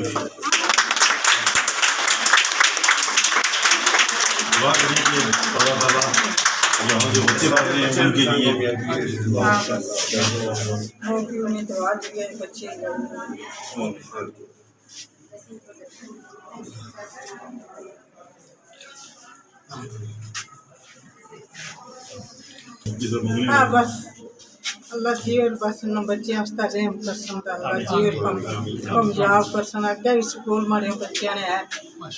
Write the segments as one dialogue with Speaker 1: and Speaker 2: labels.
Speaker 1: دعا کریں کہ اللہ تعالیٰ یہاں جو بچے پڑھ رہے ہیں ان کے لیے
Speaker 2: دعا دی ہے بچے بس اللہ جی اور بس انہوں بچے ہستا رحم کرسن اللہ جی اور کامیاب کرسن اگے بھی سکول مارے بچے نے ہے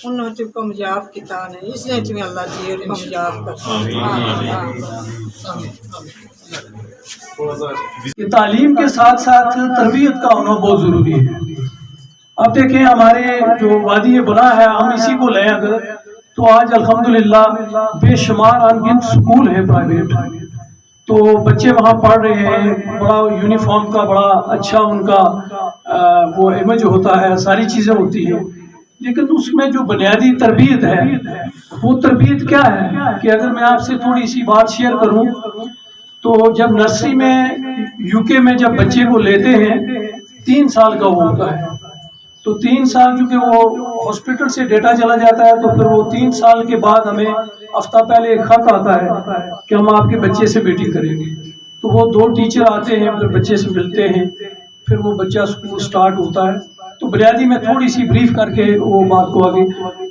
Speaker 2: انہوں چ کامیاب کیتا نے اس نے چ اللہ جی اور کامیاب کرسن
Speaker 3: کہ تعلیم کے ساتھ ساتھ تربیت کا ہونا بہت ضروری ہے. اب دیکھیں ہمارے جو وادی بنا ہے ہم اسی کو لیں اگر تو آج الحمدللہ بے شمار انگنت سکول ہیں پرائیویٹ، تو بچے وہاں پڑھ رہے ہیں، بڑا یونیفارم کا بڑا اچھا ان کا وہ امیج ہوتا ہے، ساری چیزیں ہوتی ہیں، لیکن اس میں جو بنیادی تربیت ہے وہ تربیت کیا ہے کہ اگر میں آپ سے تھوڑی سی بات شیئر کروں تو جب نرسری میں یو کے میں جب بچے کو لیتے ہیں 3 سال کا وہ ہوتا ہے، تو 3 سال چونکہ وہ ہاسپٹل سے ڈیٹا چلا جاتا ہے تو پھر وہ 3 سال کے بعد ہمیں ہفتہ پہلے ایک خط آتا ہے کہ ہم آپ کے بچے سے میٹنگ کریں گے، تو وہ 2 ٹیچر آتے ہیں پھر بچے سے ملتے ہیں، پھر وہ بچہ اسکول سٹارٹ ہوتا ہے. تو بنیادی میں تھوڑی سی بریف کر کے وہ بات کو آگے،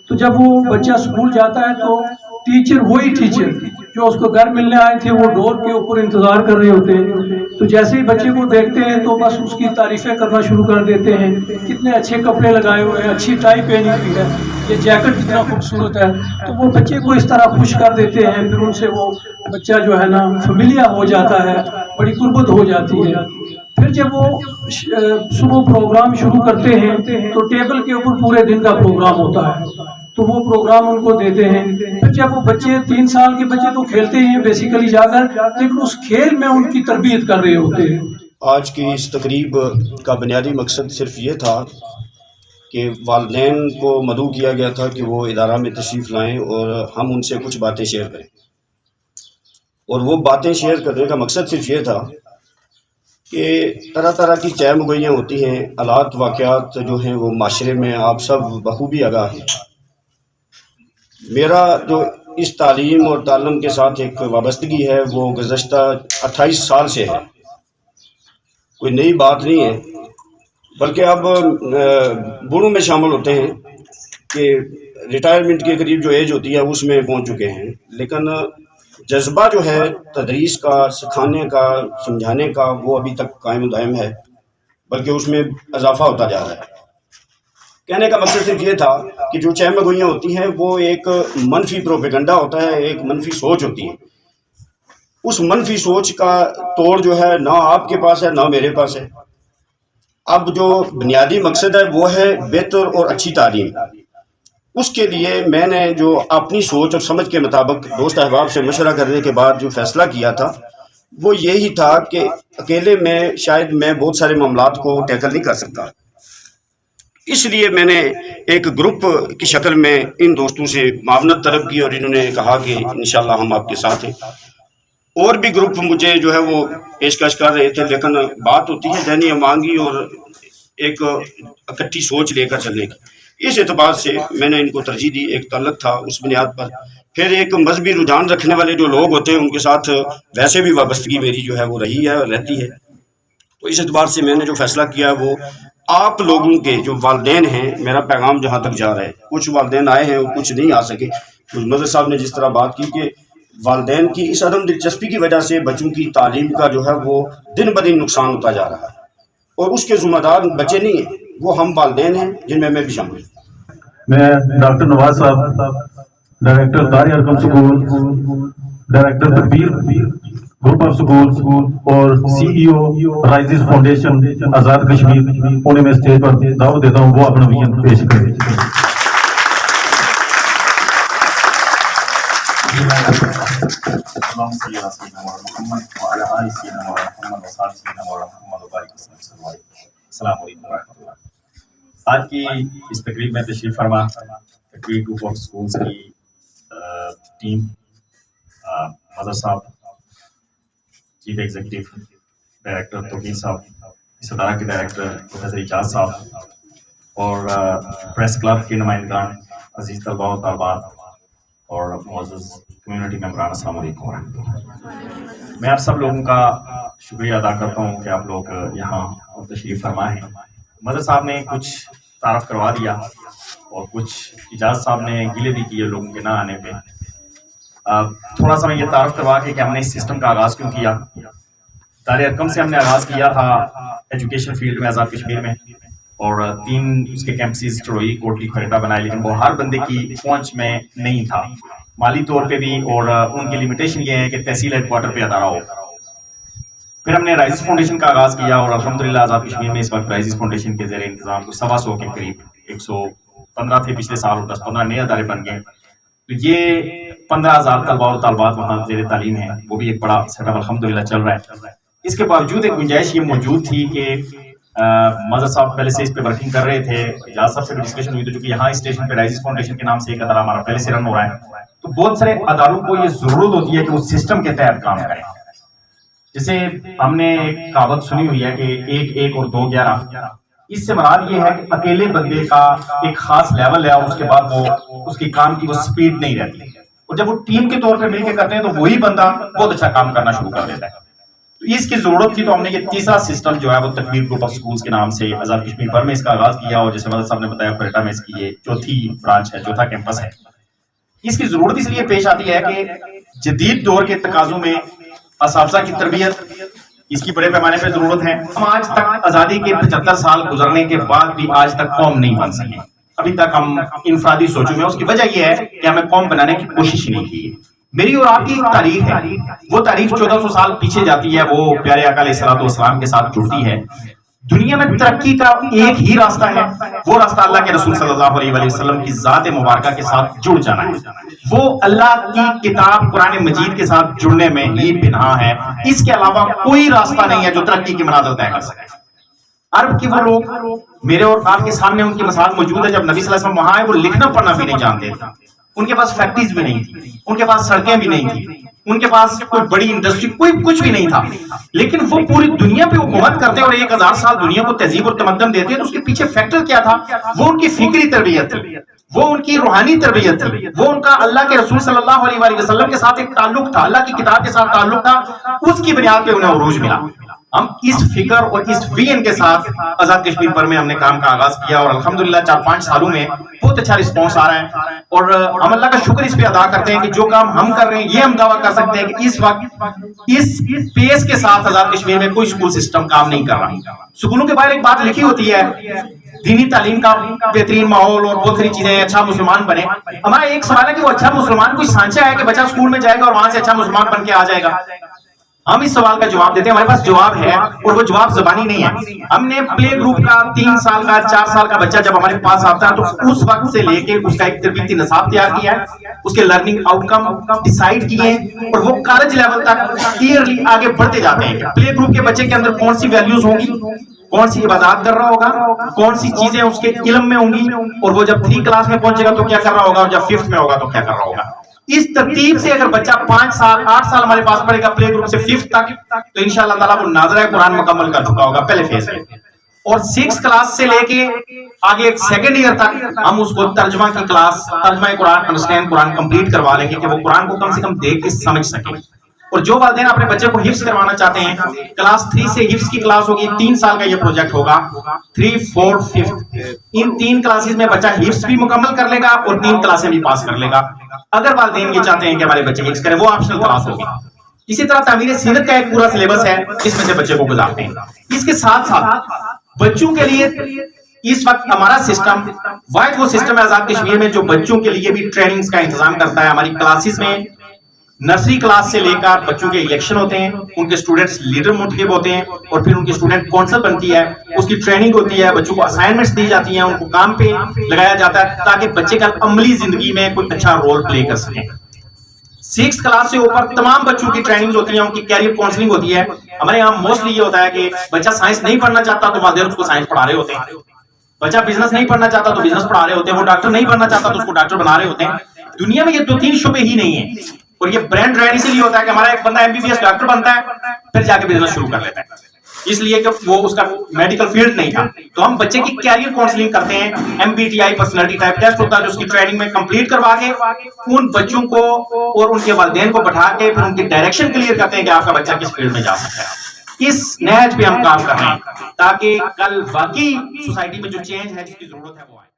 Speaker 3: تو جب وہ بچہ اسکول جاتا ہے تو ٹیچر وہی ٹیچر جو اس کو گھر ملنے آئے تھے وہ ڈور کے اوپر انتظار کر رہے ہوتے ہیں، تو جیسے ہی بچے کو دیکھتے ہیں تو بس اس کی تعریفیں کرنا شروع کر دیتے ہیں، کتنے اچھے کپڑے لگائے ہوئے ہیں، اچھی ٹائی پہنی ہوئی ہے، یہ جیکٹ کتنا خوبصورت ہے، تو وہ بچے کو اس طرح خوش کر دیتے ہیں. پھر ان سے وہ بچہ جو ہے نا فیملیار ہو جاتا ہے، بڑی قربت ہو جاتی ہے. پھر جب وہ صبح پروگرام شروع کرتے ہیں تو ٹیبل کے اوپر پورے دن کا پروگرام ہوتا ہے، تو وہ پروگرام ان کو دیتے ہیں. پھر جب وہ بچے 3 سال کے بچے تو کھیلتے ہیں بیسیکلی جا کر، لیکن اس کھیل میں ان کی تربیت کر رہے ہوتے ہیں.
Speaker 4: آج کی اس تقریب کا بنیادی مقصد صرف یہ تھا کہ والدین کو مدعو کیا گیا تھا کہ وہ ادارہ میں تشریف لائیں اور ہم ان سے کچھ باتیں شیئر کریں، اور وہ باتیں شیئر کرنے کا مقصد صرف یہ تھا کہ طرح طرح کی چہ مغویاں ہوتی ہیں، حالات واقعات جو ہیں وہ معاشرے میں آپ سب بخوبی آگاہ ہیں. میرا جو اس تعلیم اور تعلم کے ساتھ ایک وابستگی ہے وہ گزشتہ 28 سال سے ہے، کوئی نئی بات نہیں ہے، بلکہ اب بوڑھوں میں شامل ہوتے ہیں کہ ریٹائرمنٹ کے قریب جو ایج ہوتی ہے اس میں پہنچ چکے ہیں، لیکن جذبہ جو ہے تدریس کا، سکھانے کا، سمجھانے کا وہ ابھی تک قائم و دائم ہے، بلکہ اس میں اضافہ ہوتا جا رہا ہے. کہنے کا مقصد صرف یہ تھا کہ جو چہ مگوئیاں ہوتی ہیں وہ ایک منفی پروپیگنڈا ہوتا ہے، ایک منفی سوچ ہوتی ہے. اس منفی سوچ کا توڑ جو ہے نہ آپ کے پاس ہے نہ میرے پاس ہے. اب جو بنیادی مقصد ہے وہ ہے بہتر اور اچھی تعلیم. اس کے لیے میں نے جو اپنی سوچ اور سمجھ کے مطابق دوست احباب سے مشورہ کرنے کے بعد جو فیصلہ کیا تھا وہ یہی تھا کہ اکیلے میں شاید میں بہت سارے معاملات کو ٹیکل نہیں کر سکتا، اس لیے میں نے ایک گروپ کی شکل میں ان دوستوں سے معاونت طلب کی اور انہوں نے کہا کہ انشاءاللہ ہم آپ کے ساتھ ہیں. اور بھی گروپ مجھے جو ہے وہ پیشکش کر رہے تھے، لیکن بات ہوتی ہے ذہنی امانگی اور ایک اکٹھی سوچ لے کر چلنے کی. اس اعتبار سے میں نے ان کو ترجیح دی، ایک تعلق تھا اس بنیاد پر. پھر ایک مذہبی رجحان رکھنے والے جو لوگ ہوتے ہیں ان کے ساتھ ویسے بھی وابستگی میری جو ہے وہ رہی ہے اور رہتی ہے. تو اس اعتبار سے میں نے جو فیصلہ کیا وہ آپ لوگوں کے جو والدین ہیں، میرا پیغام جہاں تک جا رہا ہے، کچھ والدین آئے ہیں اور کچھ نہیں آ سکے. مظہر صاحب نے جس طرح بات کی کہ والدین کی اس عدم دلچسپی کی وجہ سے بچوں کی تعلیم کا جو ہے وہ دن بدن نقصان ہوتا جا رہا ہے، اور اس کے ذمہ دار بچے نہیں ہیں، وہ ہم والدین ہیں جن میں بھی شامل ہوں.
Speaker 5: میں ڈاکٹر نواز صاحب، ڈائریکٹر قاری ارکم سکول، ڈائریکٹر تدبیر گروپ آف سکول اور CEO rises foundation Azad Kashmir پونے میں اسٹیج پر دعوت دیتا ہوں وہ اپنا ویژن پیش کریں.
Speaker 6: السلام علیکم ورحمۃ اللہ. آج کی اس تقریب میں تشریف فرما تقریب گروپ آف سکولز کی ٹیم، مظہر صاحب، چیف ایگزیکٹو ڈائریکٹر توقیر صاحب، اس ادارہ کے ڈائریکٹر پروفیسر اعجاز صاحب، اور پریس کلب کے نمائندگان، عزیز طلباء و طالبات اور معزز کمیونٹی ممبران، السلام علیکم ورحمۃ اللہ۔ میں آپ سب لوگوں کا شکریہ ادا کرتا ہوں کہ آپ لوگ یہاں تشریف فرما ہیں۔ مدر صاحب نے کچھ تعارف کروا دیا اور کچھ اجاز صاحب نے گلے بھی کیے لوگوں کے نہ آنے پہ۔ تھوڑا سا میں یہ تعارف کروا کے کہ ہم نے اس سسٹم کا آغاز کیوں کیا۔ دار ارقم سے ہم نے آغاز کیا تھا ایجوکیشن فیلڈ میں آزاد کشمیر میں، اور 3 اس کے کیمپسز چڑوئی، کوٹلی، کھریٹا بنائے، لیکن وہ ہر بندے کی پہنچ میں نہیں تھا مالی طور پہ بھی، اور ان کی لمیٹیشن یہ ہے کہ تحصیل ہیڈ کوارٹر پہ ادارہ ہو۔ پھر ہم نے رائزز فاؤنڈیشن کا آغاز کیا، اور الحمدللہ آزاد کشمیر میں اس وقت رائزز فاؤنڈیشن کے زیر انتظام کو 125 کے قریب، 115 تھے پچھلے سال اور 10-15 نئے ادارے بن گئے۔ تو یہ 15,000 طلباء اور طالبات وہاں زیر تعلیم ہیں، وہ بھی ایک بڑا سیٹ اپ الحمدللہ چل رہا ہے۔ اس کے باوجود ایک گنجائش یہ موجود تھی کہ مظہر صاحب پہلے سے اس پہ ورکنگ کر رہے تھے، اجاز صاحب سے بھی ڈسکشن ہوئی، تو چونکہ یہاں اسٹیشن پہ رائزز فاؤنڈیشن کے نام سے ایک ادارہ ہمارا پہلے سے رن ہو رہا ہے، تو بہت سارے اداروں کو یہ ضرورت ہوتی ہے کہ وہ سسٹم کے تحت کام کریں۔ جیسے ہم نے ایک کہاوت سنی ہوئی ہے کہ 1-1 اور 2-11، اس سے مراد یہ ہے کہ اکیلے بندے کا ایک خاص لیول ہے اور اس کے بعد وہ اس کی کام کی وہ سپیڈ نہیں رہتی، اور جب وہ ٹیم کے طور پہ مل کے کرتے ہیں تو وہی بندہ بہت اچھا کام کرنا شروع کر دیتا ہے۔ تو اس کی ضرورت تھی، تو ہم نے یہ تیسرا سسٹم جو ہے وہ تکبیر گروپ آف سکولز کے نام سے آزاد کشمیر بھر میں اس کا آغاز کیا، اور جیسے مدر صاحب نے بتایا کھریٹا میں اس کی یہ چوتھی برانچ ہے، چوتھا کیمپس ہے۔ اس کی ضرورت اس لیے پیش آتی ہے کہ جدید دور کے تقاضوں میں اساتذہ کی تربیت اس کی بڑے پیمانے پہ ضرورت ہے۔ ہم آج تک آزادی کے 75 سال گزرنے کے بعد بھی آج تک قوم نہیں بن سکے، ابھی تک ہم انفرادی سوچوں میں۔ اس کی وجہ یہ ہے کہ ہمیں قوم بنانے کی کوشش ہی نہیں کی۔ میری اور آپ کی ایک تاریخ ہے، وہ تاریخ 1400 سال پیچھے جاتی ہے، وہ پیارے آقا علیہ الصلوۃ والسلام کے ساتھ جڑتی ہے۔ دنیا میں ترقی کا ایک ہی راستہ ہے، وہ راستہ اللہ کے رسول صلی اللہ علیہ وآلہ وسلم کی ذات مبارکہ کے ساتھ جڑ جانا ہے۔ وہ اللہ کی کتاب قرآن مجید کے ساتھ جڑنے میں ہی بنا ہے، اس کے علاوہ کوئی راستہ نہیں ہے جو ترقی کی منازل طے کر سکے۔ عرب کے وہ لوگ میرے اور آپ کے سامنے ان کی مثال موجود ہے، جب نبی صلی اللہ علیہ وسلم وہاں آئے وہ لکھنا پڑھنا بھی نہیں جانتے تھے، ان کے پاس فیکٹریز بھی نہیں تھی، ان کے پاس سڑکیں بھی نہیں تھی، ان کے پاس کوئی بڑی انڈسٹری کوئی کچھ بھی نہیں تھا، لیکن وہ پوری دنیا پہ حکومت کرتے اور 1000 سال دنیا کو تہذیب اور تمدن دیتے، تو اس کے پیچھے فیکٹر کیا تھا؟ وہ ان کی فکری تربیت تھی، وہ ان کی روحانی تربیت تھی، وہ ان کا اللہ کے رسول صلی اللہ علیہ وآلہ وسلم کے ساتھ ایک تعلق تھا، اللہ کی کتاب کے ساتھ تعلق تھا، اس کی بنیاد پہ انہیں عروج ملا۔ ہم اس فکر اور اس ویژن کے ساتھ آزاد کشمیر پر میں ہم نے کام کا آغاز کیا، اور الحمدللہ 4-5 سالوں میں بہت اچھا رسپانس آ رہا ہے، اور ہم اللہ کا شکر اس پہ ادا کرتے ہیں کہ جو کام ہم کر رہے ہیں یہ ہم دعویٰ کر سکتے ہیں کہ اس وقت اس پیس کے ساتھ آزاد کشمیر میں کوئی سکول سسٹم کام نہیں کر رہا۔ سکولوں کے باہر ایک بات لکھی ہوتی ہے، دینی تعلیم کا بہترین ماحول اور بہت ساری چیزیں، اچھا مسلمان بنے۔ ہمارا ایک سوال ہے کہ وہ اچھا مسلمان کوئی سانچہ ہے کہ بچہ اسکول میں جائے گا اور وہاں سے اچھا مسلمان بن کے آ جائے گا؟ ہم اس سوال کا جواب دیتے ہیں، ہمارے پاس جواب ہے، اور وہ جواب زبانی نہیں ہے۔ ہم نے پلے گروپ کا 3 سال کا 4 سال کا بچہ جب ہمارے پاس آتا ہے تو اس وقت سے لے کے اس کا ایک تربیتی نصاب تیار کیا ہے، اس کے لرننگ آؤٹ کم ڈیسائیڈ کیے ہیں، اور وہ کالج لیول تک کلیئرلی آگے بڑھتے جاتے ہیں۔ پلے گروپ کے بچے کے اندر کون سی ویلیوز ہوں گی، کون سی عبادات کر رہا ہوگا، کون سی چیزیں اس کے علم میں ہوں گی، اور وہ جب 3 کلاس میں پہنچے گا تو کیا کر رہا ہوگا، اور جب 5th میں ہوگا تو کیا کر رہا ہوگا۔ اس ترتیب سے اگر بچہ 5 سال 8 سال ہمارے پاس پڑھے گا پلے گروپ سے 5th تک، تو انشاءاللہ تعالیٰ وہ ناظرہ قرآن مکمل کر چکا ہوگا پہلے فیز میں، اور 6 کلاس سے لے کے آگے 2nd ایئر تک ہم اس کو ترجمہ کی کلاس، ترجمہ قرآن، انڈرسٹینڈ قرآن کمپلیٹ کروا لیں گے کہ وہ قرآن کو کم سے کم دیکھ کے سمجھ سکیں۔ اور جو والدین اپنے بچے کو حفظ کروانا چاہتے ہیں، کلاس 3 سے حفظ کی کلاس ہوگی، 3 سال کا یہ پروجیکٹ ہوگا، 3, 4, 5 ان 3 کلاسز میں بچہ حفظ بھی مکمل کر لے گا اور 3 کلاسیں بھی پاس کر لے گا۔ اگر والدین یہ چاہتے ہیں کہ ہمارے بچے حفظ کریں، وہ آپشنل کلاس ہوگی۔ اسی طرح تعمیر سیرت کا ایک پورا سلیبس ہے جس میں سے بچے کو گزارتے ہیں۔ اس کے ساتھ ساتھ بچوں کے لیے اس وقت ہمارا سسٹم واحد وہ سسٹم ہے آزاد کشمیر میں جو بچوں کے لیے بھی ٹریننگز کا انتظام کرتا ہے۔ ہماری کلاسز میں نرسری کلاس سے لے کر بچوں کے الیکشن ہوتے ہیں، ان کے اسٹوڈنٹس لیڈر منتخب ہوتے ہیں، اور پھر ان کی اسٹوڈنٹ کونسل بنتی ہے، اس کی ٹریننگ ہوتی ہے، بچوں کو اسائنمنٹس دی جاتی ہیں، ان کو کام پہ لگایا جاتا ہے تاکہ بچے کا عملی زندگی میں کوئی اچھا رول پلے کر سکیں۔ 6 کلاس سے اوپر تمام بچوں کی ٹریننگز ہوتی ہیں، ان کی کیریئر کاؤنسلنگ ہوتی ہے۔ ہمارے یہاں موسٹلی یہ ہوتا ہے کہ بچہ سائنس نہیں پڑھنا چاہتا تو والدین اس کو سائنس پڑھا رہے ہوتے ہیں، بچہ بزنس نہیں پڑھنا چاہتا تو بزنس پڑھا رہے ہوتے ہیں، وہ ڈاکٹر نہیں پڑھنا چاہتا تو اس کو ڈاکٹر بنا رہے ہوتے ہیں۔ دنیا میں یہ 2-3 شعبے ہی نہیں ہیں، اور یہ برینڈ ریڈ اسی لیے ہوتا ہے کہ ہمارا ایک بندہ MBBS ڈاکٹر بنتا ہے پھر جا کے بزنس شروع کر لیتا ہے۔
Speaker 7: اس لیے کہ وہ اس کا میڈیکل فیلڈ نہیں تھا. تو ہم بچے کی کیریئر کاؤنسلنگ کرتے ہیں. MBTI پرسنالٹی ٹائپ ٹیسٹ ہوتا ہے جو اس کی ٹریننگ میں کمپلیٹ کروا کے ان بچوں کو اور ان کے والدین کو بٹھا کے پھر ان کی ڈائریکشن کلیئر کرتے ہیں کہ آپ کا بچہ کس فیلڈ میں جا سکتا ہے. اس نہج پہ ہم کام کر رہے ہیں تاکہ کل واقعی سوسائٹی میں جو چینج ہے جس کی ضرورت ہے وہ آئے.